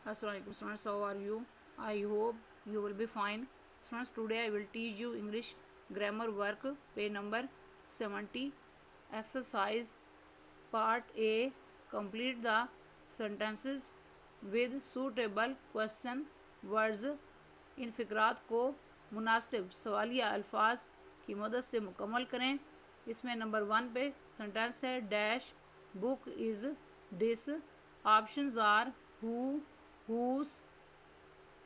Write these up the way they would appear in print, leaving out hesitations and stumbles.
Assalamualaikum students, how are you? I hope you will be fine. Students, today I will teach you English grammar work, page number 70, exercise part A. Complete the sentences with suitable question words. इन फ़िक्रात को मुनासिब सवालिया अल्फाज की मदद से मुकम्मल करें। इसमें नंबर 1 पे सेंटेंस है dash book is this, options are who, whose,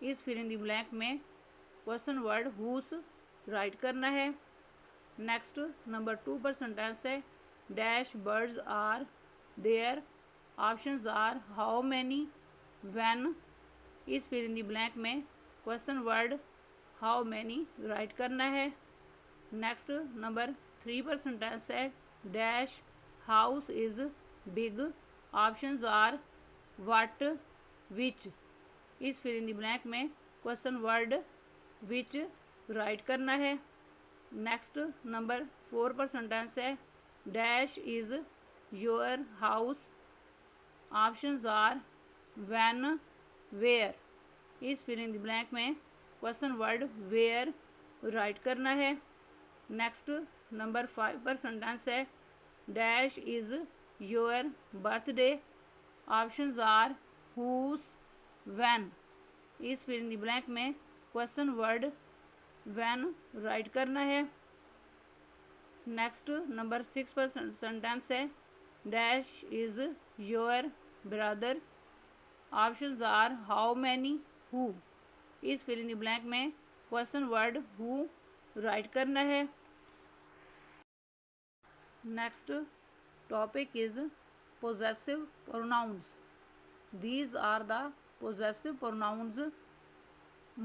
इस फिल इन द ब्लैंक में क्वेश्चन वर्ड whose राइट करना है। नेक्स्ट नंबर 2 पर सेंटेंस है dash birds are there, options are how many, when, इस फिल इन द ब्लैंक में question word how many write करना है। नेक्स्ट नंबर 3 पर सेंटेंस है dash house is big, options are what, which, इस fill in the blank में question word which write करना है। नेक्स्ट नंबर 4 पर सेंटेंस है dash is your house, options are when, where, इस फिल इन द ब्लैंक में question word where write करना है। नेक्स्ट नंबर 5 पर सेंटेंस है dash is your birthday, options are whose, when, इस फिल इन द ब्लैंक में question word when write करना है। नेक्स्ट नंबर 6 पर सेंटेंस है dash is your brother, options are how many, who, इस fill in the blank में question word who write करना है। Next topic is possessive pronouns. These are the possessive pronouns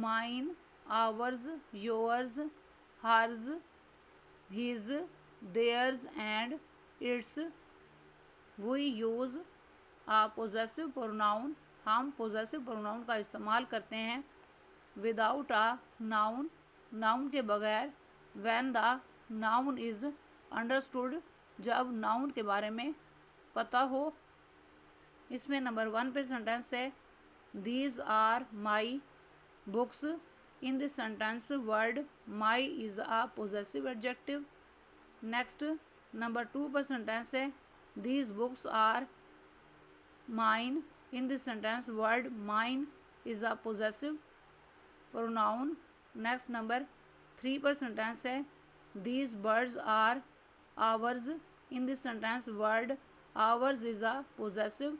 mine, ours, yours, hers, his, theirs and its. We use a possessive pronoun, हम possessive pronoun का इस्तेमाल करते हैं without a noun, noun के बगैर, when the noun is understood, जब noun के बारे में पता हो। इसमें नंबर 1 पे सेंटेंस है these are my books, in this sentence word my is a possessive adjective. Next number 2 पर सेंटेंस है these books are mine, in this sentence word mine is a possessive pronoun. Next number 3 पर sentence है these birds are ours, in this sentence word ours is a possessive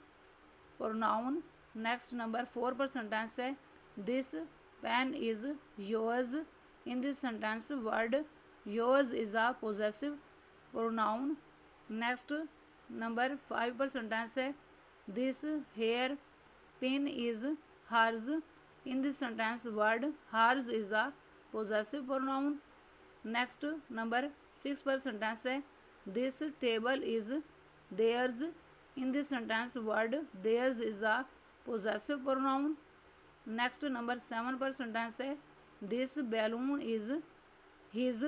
pronoun. Next number 4 पर sentence है this pen is yours, in this sentence word yours is a possessive pronoun. Next number 5 पर sentence है this hair pin is hers, in this sentence word hers is a possessive pronoun. Next number 6 पर sentence है this table is theirs, in this sentence word theirs is a possessive pronoun. Next number 7 पर sentence है this balloon is his,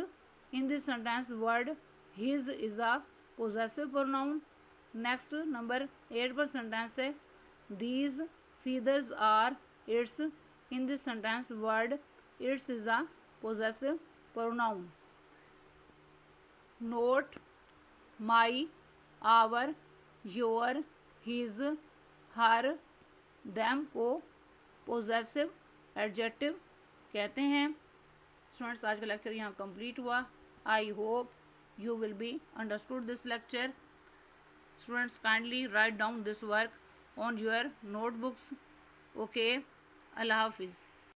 in this sentence word his is a possessive pronoun. Next number 8 पर sentence है these feathers are its, in this sentence word its is a possessive pronoun. Note my, our, your, his, her, them को possessive adjective कहते हैं। Students आज का lecture यहाँ complete हुआ। I hope you will be understood this lecture. Students, kindly write down this work on your notebooks. Okay, Allah Hafiz.